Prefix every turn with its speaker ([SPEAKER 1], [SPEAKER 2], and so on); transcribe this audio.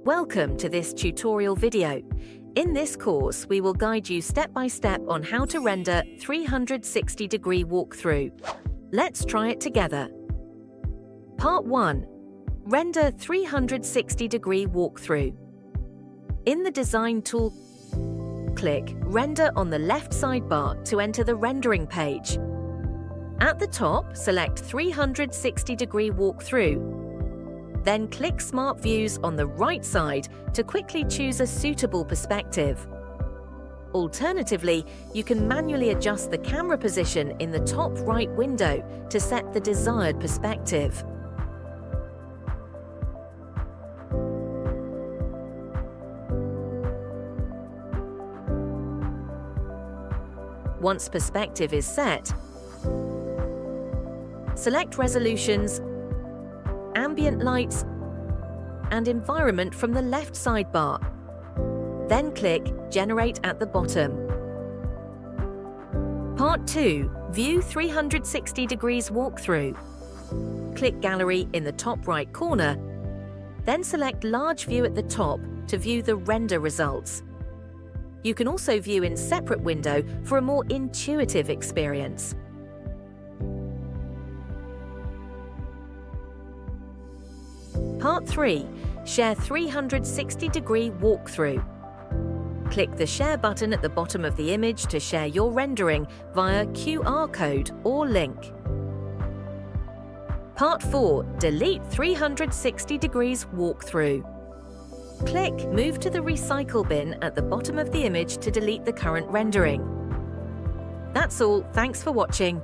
[SPEAKER 1] Welcome to this tutorial video. In this course, we will guide you step by step on how to render 360-degree walkthrough. Let's try it together. Part 1. Render 360-degree walkthrough. In the Design tool, click Render on the left sidebar to enter the rendering page. At the top, select 360-degree walkthrough. Then click Smart Views on the right side to quickly choose a suitable perspective. Alternatively, you can manually adjust the camera position in the top right window to set the desired perspective. Once perspective is set, select Resolutions, Ambient Lights, and Environment from the left sidebar. Then click Generate at the bottom. Part 2. View 360 degrees walkthrough. Click Gallery in the top right corner, then select Large View at the top to view the render results. You can also view in separate window for a more intuitive experience. Part 3. Share 360-degree walkthrough. Click the Share button at the bottom of the image to share your rendering via QR code or link. Part 4. Delete 360 degrees walkthrough. Click Move to the Recycle bin at the bottom of the image to delete the current rendering. That's all. Thanks for watching.